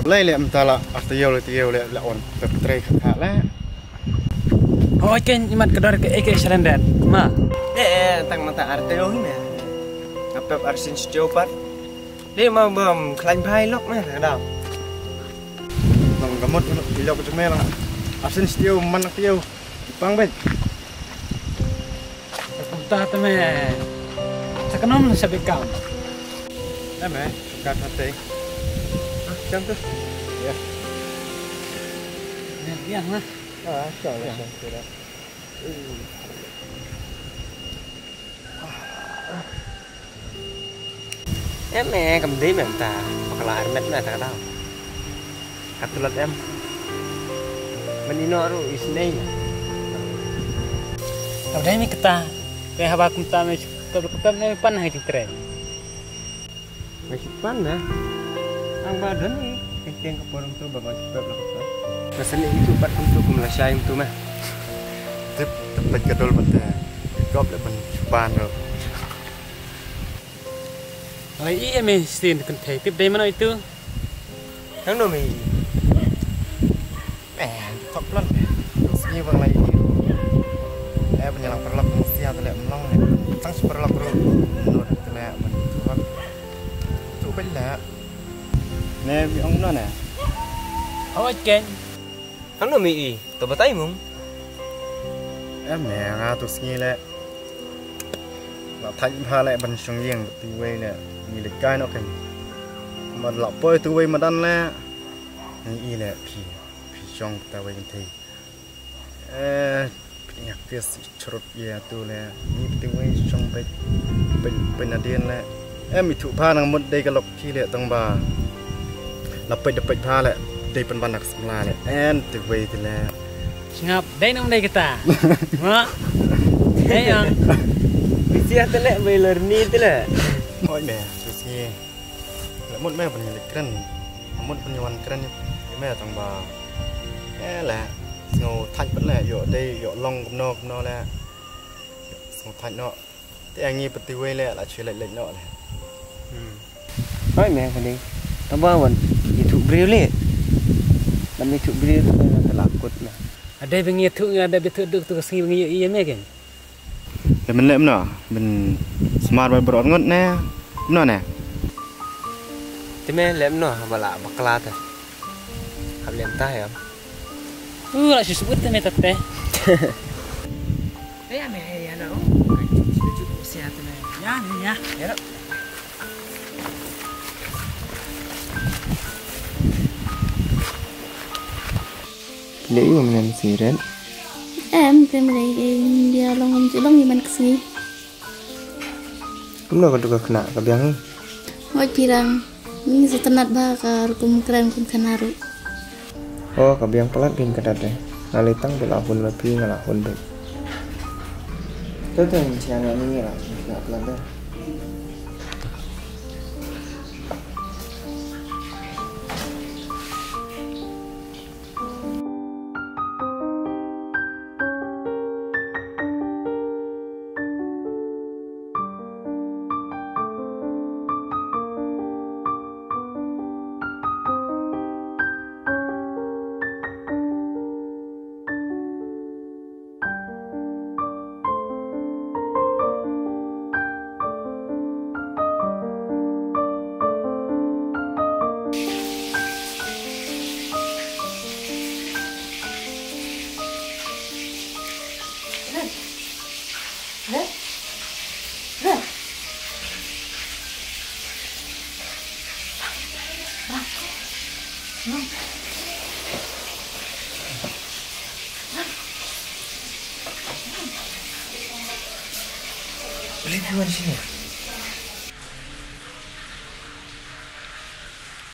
lấy lẹm ta là tiêu lẹ là ổn tập trai khá lẽ oh kan imat kedor ke serendet ma tang mata arteo nè apa arsin stiopat dia mau bom klan phai lok nè thằng đâu bằng cái mốt đi lọc cho mẹ là arsin stio man tiêu bang bên ta teme sakanom sabi kam em mẹ cắt hạt tê chấm thôi yang lah trời em mẹ cầm tí mẹ ta hoặc là mẹ này thằng đâu cắt lật em mình đi nó rồi is này अब dai mi kata ke haba kunta me kepep me pan hai titre mày chụp pan nè ang badan nih keng ke porong tuh bakal sebab lah kan rasanya itu pat untuk Malaysia itu mah tập cái đôi mặt góp lại mình bàn rồi ai i me sin kan thei tip dai mana itu thằng đâu mày mẹ thọc lắm như vậy này em bây giờ làm perlak mesti ada lek melong nih tang perlak bro nốt lek mình thuốc tụ bên lẹ nè bị ông nó nè oh kan thằng đâu mày tao bắt tay mông em mẹ nga tụ ski lẹ là thành pha lẹ bằng song giềng tụ vây lẹมีlịch cay nó kìm mà lọ bơi tụ vây mà đan lẹนี่lẹผีtrong tụ vây thìอยากเกิดชดเยียตัวเลยมีตัวไว้ช่องเป็นนาเดียนแล้วมีถูกผ้าทั้งหมดได้กระลกที่เหลือต้องบาเราไปผ้าแหละได้เป็นบันนักสำลาเลยตัวไว้ที่แล้ว ngap dai nam dai kita ma dai yang bisi hati lek bailer ni tu lah โอ้ยแม่ดูสิแล้วหมดแม่เป็นอะไรกันหมดเป็นวันกันแม่ต้องบาแหละงูทันเป็นแหละอยู่ได้อยู่ลองกับนอแหละงูทันเนาะแต่อันนี้ปฏิเวทแหละละช่วยเล็กๆเนาะเลย nói mẹ cái này tao bao mình đi thụ brio lên làm đi thụ brio là làm cột mà ada bengi thu ada betu duk tu singi bengi iya me kan แต่มันเละมันเนาะมันสมาร์ทไปบรอดงดแน่เนาะเนี่ย thế mẹ lem nó mà lạ bạc la thôi học lem tay không la sebut me tatte ya mẹ ya nó cukup sehat mẹ ya ya đó lấy mà mình làm gì đấy em thì mình dia long chỉ long gimana kesini kamu nak kedua kena kebiang mau pirang ini setenat bakar keren kun kanaru oh kebiang pelat pin kedat deh nalitang belahun lebih ngalahun deh itu yang siang ini lah nggak pelan deh Boleh di sini.